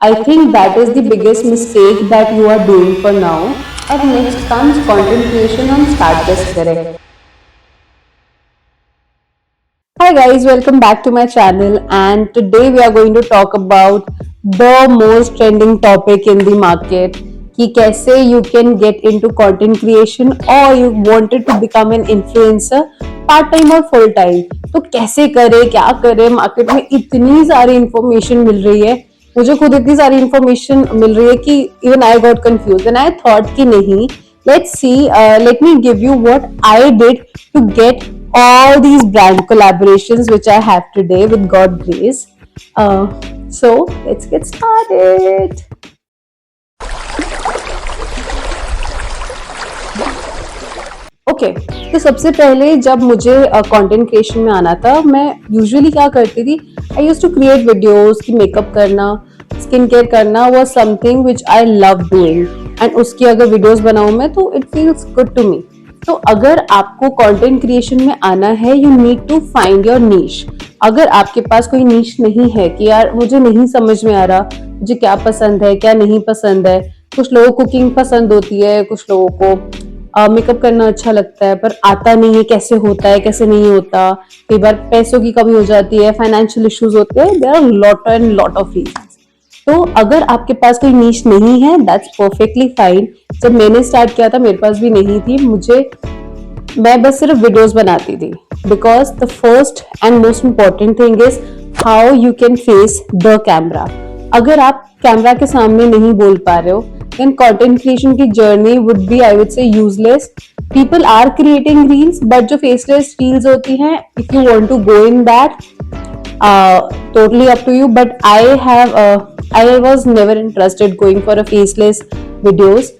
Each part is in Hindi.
I think that is the biggest mistake that you are doing for now. अब next comes content creation हम start कैसे करें. Hi guys, welcome back to my channel and today we are going to talk about the most trending topic in the market कि कैसे you can get into content creation or you wanted to become an influencer part time और full time. तो कैसे करें, क्या करें, मार्केट में इतनी सारी इंफॉर्मेशन मिल रही है, मुझे खुद इतनी सारी इंफॉर्मेशन मिल रही है कि even I got confuse and I thought कि नहीं, let's see, let me give you what I did to get all these brand collaborations which I have today with God grace. So let's get started. Okay तो सबसे पहले जब मुझे कंटेंट क्रिएशन में आना था, मैं यूजुअली क्या करती थी, I used to create videos की मेकअप करना, स्किन केयर करना was something which I love doing and उसकी अगर वीडियोस बनाऊं मैं तो it feels good to me. तो अगर आपको कंटेंट क्रिएशन में आना है, you need to find your niche. अगर आपके पास कोई नीश नहीं है कि यार मुझे नहीं समझ में आ रहा मुझे क्या पसंद है क्या नहीं पसंद है, कुछ लोगों को कुकिंग पसंद होती है, कुछ लोगों को मेकअप करना अच्छा लगता है पर आता नहीं है कैसे होता है कैसे नहीं होता, कई बार पैसों की कमी हो जाती है, फाइनेंशियल इश्यूज होते हैं, there are lot and lot of reasons. तो अगर आपके पास कोई नीश नहीं है दैट्स परफेक्टली फाइन. जब मैंने स्टार्ट किया था मेरे पास भी नहीं थी, मैं बस सिर्फ वीडियोस बनाती थी because the first and most important thing is how you can face the camera. अगर आप कैमरा के सामने नहीं बोल पा रहे हो then content creation की journey would be I would say useless. People are creating reels but जो faceless reels होती हैं, if you want to go in that, totally up to you. But I was never interested going for a faceless videos.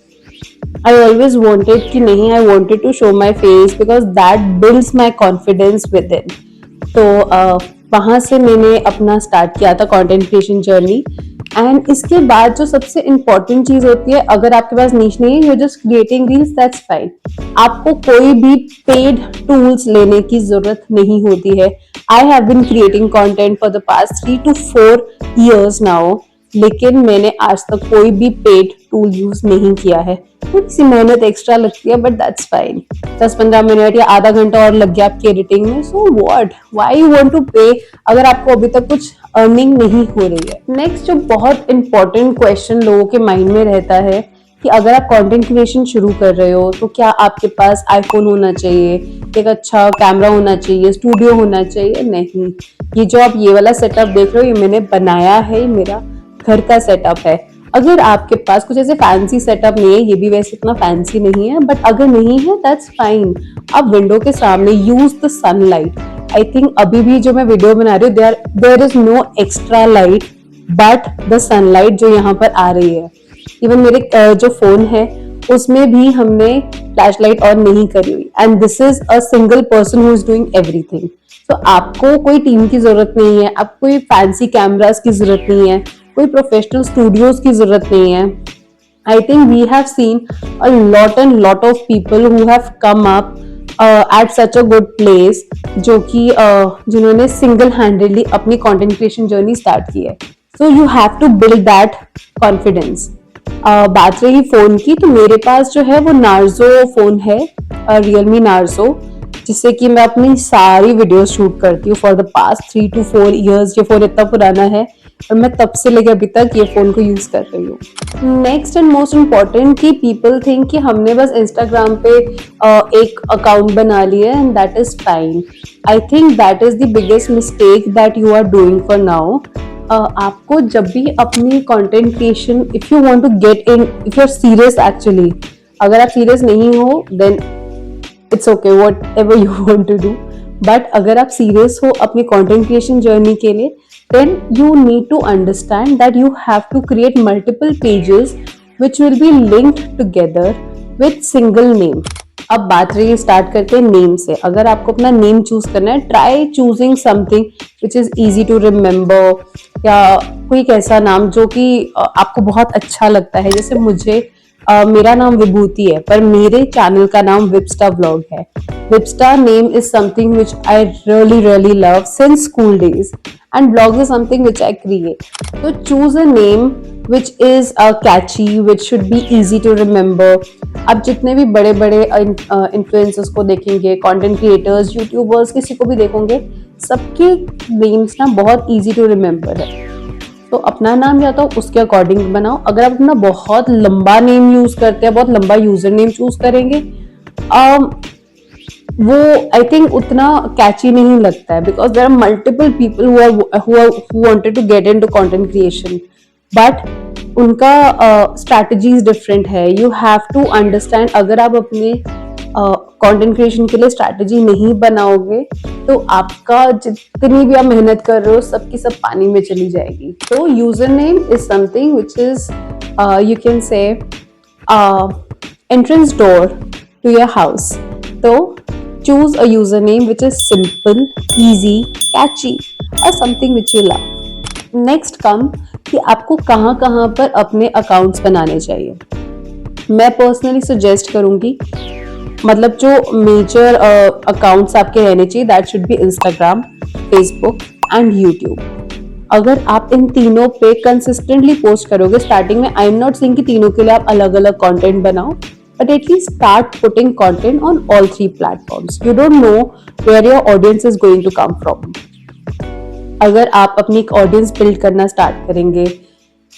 I always wanted कि नहीं, I wanted to show my face because that builds my confidence within. तो वहाँ से मैंने अपना स्टार्ट किया था कंटेंट क्रिएशन जर्नी. एंड इसके बाद जो सबसे इम्पोर्टेंट चीज होती है, अगर आपके पास नीश नहीं है, you just creating reels, that's fine. आपको कोई भी पेड टूल्स लेने की जरूरत नहीं होती है. I have been creating content for the past 3 to 4 years now, लेकिन मैंने आज तक कोई भी पेड टूल यूज नहीं किया है. थोड़ी सी मेहनत एक्स्ट्रा लगती है बट दैट्स फाइन. 10-15 मिनट या आधा घंटा और लग गया आपकी एडिटिंग में, so what, why you want to pay अगर आपको अभी तक कुछ अर्निंग नहीं हो रही है. नेक्स्ट जो बहुत इंपॉर्टेंट क्वेश्चन लोगों के माइंड में रहता है कि अगर आप कंटेंट क्रिएशन शुरू कर रहे हो तो क्या आपके पास आईफोन होना चाहिए, एक अच्छा कैमरा होना चाहिए, स्टूडियो होना चाहिए. नहीं, ये जो आप ये वाला सेटअप देख रहे हो ये मैंने बनाया है, मेरा घर का सेटअप है. अगर आपके पास कुछ ऐसे फैंसी सेटअप नहीं है, ये भी वैसे इतना फैंसी नहीं है, बट अगर नहीं है दैट्स फाइन. आप विंडो के सामने use the sunlight. I think अभी भी जो मैं वीडियो बना रही हूँ there is no extra light but the sunlight जो यहाँ पर आ रही है. इवन मेरे जो फोन है उसमें भी हमने फ्लैश लाइट ऑन नहीं करी हुई and this is a single person who is doing everything. तो आपको कोई टीम की जरूरत नहीं है, आपको कोई फैंसी कैमरास की जरूरत नहीं है, कोई प्रोफेशनल स्टूडियोज की जरूरत नहीं है. I think we have seen a lot and lot of people who have come up at such a good place, जो कि जिन्होंने सिंगल हैंडेडली अपनी कंटेंट क्रिएशन जर्नी स्टार्ट की है. So you have to build that confidence. बात रही फोन की, तो मेरे पास जो है वो नार्जो फोन है, रियलमी नार्जो, जिससे कि मैं अपनी सारी वीडियोस शूट करती हूँ for the past 3 to 4 years. ये फोन इतना पुराना है और मैं तब से लेकर अभी तक ये फोन को यूज कर रही हूँ. नेक्स्ट एंड मोस्ट इम्पॉर्टेंट कि पीपल थिंक कि हमने बस इंस्टाग्राम पे एक अकाउंट बना लिया and that is fine. I think that is the biggest mistake that you are doing for now. आपको जब भी अपनी content creation, if you want to get in, if you are serious actually, अगर आप सीरियस नहीं हो देन it's okay whatever you want to do. But अगर आप सीरियस हो अपनी कंटेंट क्रिएशन जर्नी के लिए, then you need to understand that you have to create multiple pages which will be linked together with single name. अब बात रही है स्टार्ट करते हैं नेम से. अगर आपको अपना नेम चूज करना है, try choosing something which is easy to remember, या कोई एक ऐसा नाम जो कि आपको बहुत अच्छा लगता है. जैसे मुझे मेरा नाम विभूति है पर मेरे चैनल का नाम विप्स्टा व्लॉग है. Vipsta name is something which I really really love since school days and vlogs is something which I create. So choose a name which is catchy, which should be easy to remember. आप जितने भी बड़े बड़े इन्फ्लुएंसर्स को देखेंगे, कंटेंट क्रिएटर्स, यूट्यूबर्स, किसी को भी देखोगे, सबके नेम्स ना बहुत इजी टू रिमेम्बर है। तो अपना नाम या तो उसके अकॉर्डिंग बनाओ। अगर आप अपना बहुत लंबा नेम यूज करते हैं, बहुत लंबा यूजर नेम चूज करेंगे, वो आई थिंक उतना कैची नहीं लगता है, because there are multiple people who wanted to get into content creation, but उनका स्ट्रैटेजीज डिफरेंट है। यू हैव टू अंडरस्टैंड, अगर आप अपने कंटेंट क्रिएशन के लिए स्ट्रैटेजी नहीं बनाओगे तो आपका जितनी भी आप मेहनत कर रहे हो सबकी सब पानी में चली जाएगी। तो user name is something which is you can say entrance door to your house. तो choose a username which is simple, easy, catchy or something which you love. Next come कि आपको कहाँ कहाँ पर अपने अकाउंट्स बनाने चाहिए। मैं पर्सनली सजेस्ट करूंगी, मतलब जो मेजर अकाउंट्स आपके रहने चाहिए, that should be Instagram, Facebook and YouTube. अगर आप इन तीनों पे कंसिस्टेंटली पोस्ट करोगे स्टार्टिंग में, आई एम नॉट सेइंग कि तीनों के लिए आप अलग अलग कंटेंट बनाओ, but at least start putting content on all three platforms. You don't know where your audience is going to come from. अगर आप अपनी एक ऑडियंस बिल्ड करना स्टार्ट करेंगे,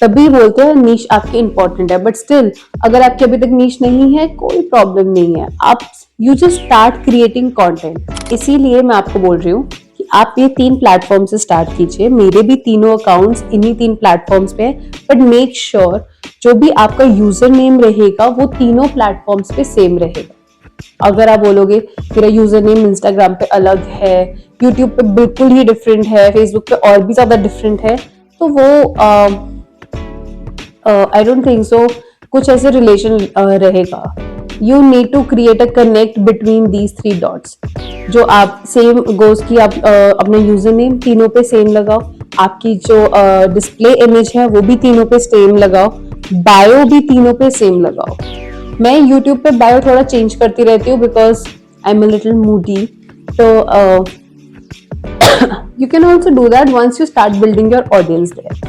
तभी बोलते हैं नीश आपकी इंपॉर्टेंट है, बट स्टिल अगर आपकी अभी तक नीश नहीं है, कोई प्रॉब्लम नहीं है, आप you just start creating content. इसीलिए मैं आपको बोल रही हूँ कि आप ये 3 प्लेटफॉर्म से स्टार्ट कीजिए। मेरे भी तीनों अकाउंट्स इन्हीं 3 प्लेटफॉर्म्स पे हैं, बट मेक श्योर जो भी आपका यूजर नेम रहेगा वो तीनों प्लेटफॉर्म्स पे सेम रहेगा। अगर आप बोलोगे मेरा यूजर नेम इंस्टाग्राम पे अलग है, यूट्यूब पे बिल्कुल ही डिफरेंट है, फेसबुक पे और भी ज्यादा डिफरेंट है, तो वो आई डोंट थिंक सो कुछ ऐसे रिलेशन रहेगा। You need to create a connect between these 3 dots. जो आप सेम गोज की आप अपना यूजर नेम तीनों पे सेम लगाओ, आपकी जो डिस्प्ले इमेज है वो भी तीनों पे सेम लगाओ, बायो भी तीनों पे सेम लगाओ। मैं यूट्यूब पे बायो थोड़ा चेंज करती रहती हूँ because I am a little moody, तो you can also do that once you start building your audience there.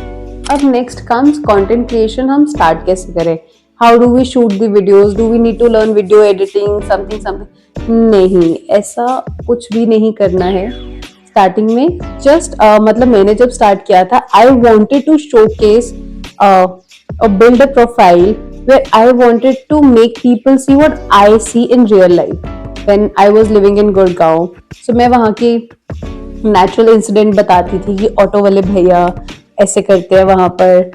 अब नेक्स्ट कम्स कंटेंट क्रिएशन। हम स्टार्ट कैसे करें? How do we shoot the videos? Do we need to learn video editing something something? नहीं, ऐसा कुछ भी नहीं करना है स्टार्टिंग में। जस्ट मतलब मैंने जब स्टार्ट किया था, I wanted to showcase or build a profile where I wanted to make people see what I see in real life when I was living in Gurgaon. So मैं वहाँ की नेचुरल इंसिडेंट बताती थी कि ऑटो वाले भैया ऐसे करते हैं वहाँ पर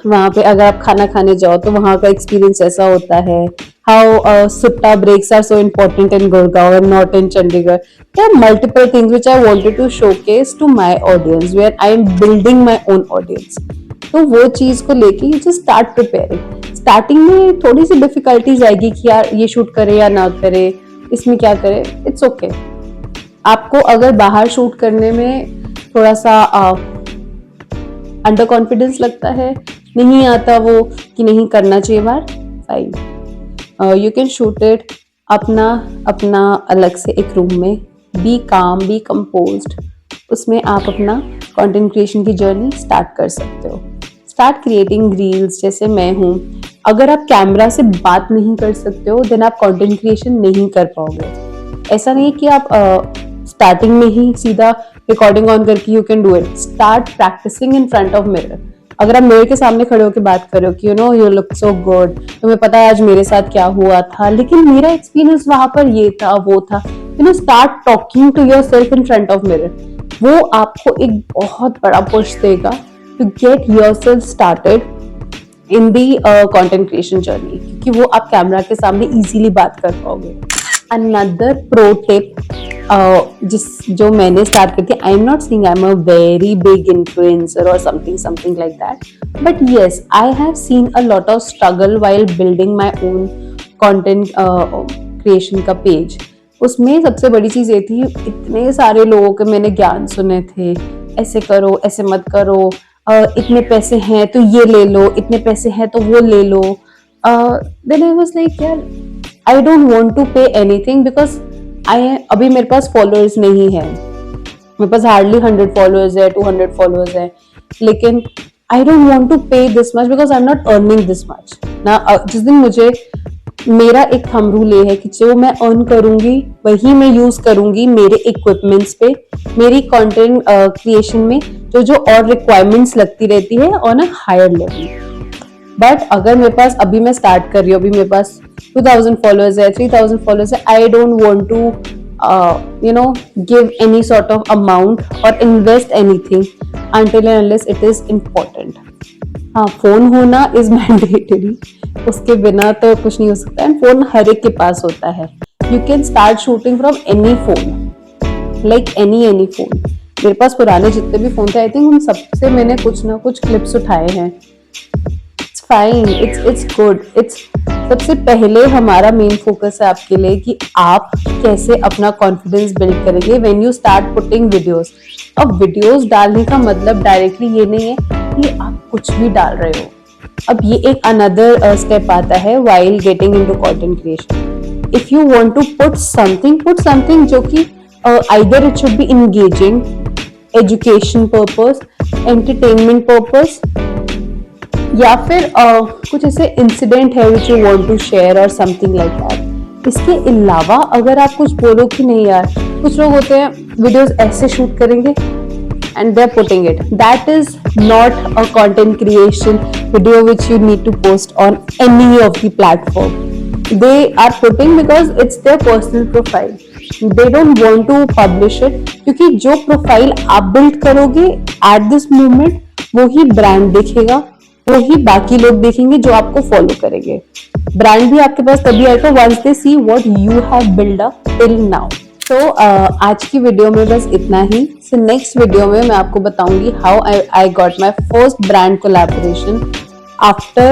वहाँ पे अगर आप खाना खाने जाओ तो वहाँ का एक्सपीरियंस ऐसा होता है। हाउ सुट्टा breaks are so important in Gurgaon and not in Chandigarh. There are multiple things which I wanted to showcase to my audience where I am building my own audience. तो वो चीज को लेके you just start preparing. Starting में थोड़ी सी डिफिकल्टीज आएगी कि यार ये शूट करे या ना करे, इसमें क्या करे, इट्स ओके। आपको अगर बाहर शूट करने में थोड़ा सा अंडर कॉन्फिडेंस लगता है, नहीं आता वो कि नहीं करना चाहिए बार, fine, you can shoot it अपना अलग से एक रूम में। बी काम, बी कंपोज्ड, उसमें आप अपना कंटेंट क्रिएशन की जर्नी स्टार्ट कर सकते हो। स्टार्ट क्रिएटिंग रील्स, जैसे मैं हूँ। अगर आप कैमरा से बात नहीं कर सकते हो देन आप कंटेंट क्रिएशन नहीं कर पाओगे। ऐसा नहीं कि आप स्टार्टिंग में ही सीधा रिकॉर्डिंग ऑन करके you can do it. Start practicing in front of mirror. अगर आप मिरर के सामने खड़े होकर बात कर रहे हो कि you know you look so good, तुम्हें पता है आज मेरे साथ क्या हुआ था, लेकिन मेरा एक्सपीरियंस वहां पर ये था वो था, you know start talking to yourself in front of mirror. वो आपको एक बहुत बड़ा पुश देगा to get yourself started in the content creation journey, क्योंकि वो आप कैमरा के सामने इजीली बात कर पाओगे। अनदर प्रो टिप जो मैंने स्टार्ट की थी, I am not saying I am a very big influencer और something like that, but yes I have seen a lot of struggle while building my own content creation का पेज। उसमें सबसे बड़ी चीज ये थी, इतने सारे लोगों के मैंने ज्ञान सुने थे, ऐसे करो, ऐसे मत करो, इतने पैसे हैं तो ये ले लो, इतने पैसे हैं तो वो ले लो। देन आई वाज लाइक यार, आई don't want to pay anything because अभी मेरे पास फॉलोअर्स नहीं है, मेरे पास हार्डली 100 फॉलोअर्स है, 200 फॉलोअर्स है, लेकिन आई डोंट वांट टू पे this much because I am not earning this much ना। जिस दिन मुझे, मेरा एक थंब रूल ये है कि जो मैं अर्न करूंगी वही मैं यूज करूंगी मेरे इक्विपमेंट्स पे, मेरी कंटेंट क्रिएशन में जो जो और रिक्वायरमेंट्स लगती रहती है on a higher level. But अगर मेरे पास, अभी मैं स्टार्ट कर रही हूँ, अभी मेरे पास 2000 फॉलोअर्स है, 3000 फॉलोअर्स है, I don't want to give any sort of amount or invest anything until and unless it is important. हाँ, फोन होना इज मैंडेटरी, उसके बिना तो कुछ नहीं हो सकता। एंड फोन हर एक के पास होता है। You can start shooting from any phone, like any phone. मेरे पास पुराने जितने भी फोन थे, आई थिंक उन सबसे मैंने कुछ ना कुछ क्लिप्स उठाए हैं। It's fine, it's good. It's सबसे पहले हमारा मेन फोकस है आपके लिए कि आप कैसे अपना कॉन्फिडेंस बिल्ड करेंगे when you start putting videos. अब वीडियोस डालने का मतलब डायरेक्टली ये नहीं है कि आप कुछ भी डाल रहे हो। अब ये एक अनदर स्टेप आता है while getting into content creation. If you want to put something जो कि either it should be engaging, education purpose, entertainment purpose, या फिर कुछ ऐसे इंसिडेंट है which you want to share और समथिंग लाइक दैट। इसके अलावा अगर आप कुछ बोलो कि नहीं यार, कुछ लोग होते हैं वीडियोस ऐसे शूट करेंगे and they're putting it, that is not a content creation video which you need to post on any of the platform. They are putting because it's their personal profile, they don't want to publish it, क्योंकि जो प्रोफाइल आप बिल्ड करोगे at this moment वो ही ब्रांड देखेगा, वो ही बाकी लोग देखेंगे जो आपको फॉलो करेंगे। ब्रांड भी आपके पास तभी आएगा once they see what you have built up till now. तो आज की वीडियो में बस इतना ही। सो नेक्स्ट वीडियो में मैं आपको बताऊंगी how I got my first brand collaboration after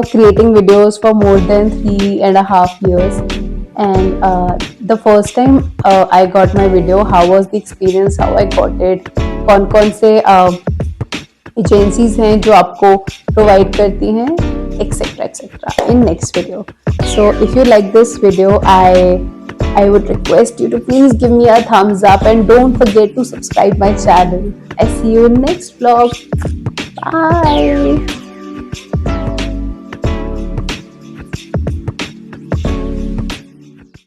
creating videos for more than 3.5 years. And the first time I got my video, how was the experience, how I got it, कौन से एजेंसीज हैं जो आपको प्रोवाइड करती हैं, etc etc in next video. So if you like this video, I would request you to please give me a thumbs up and don't forget to subscribe my channel. I see you in next vlog. Bye.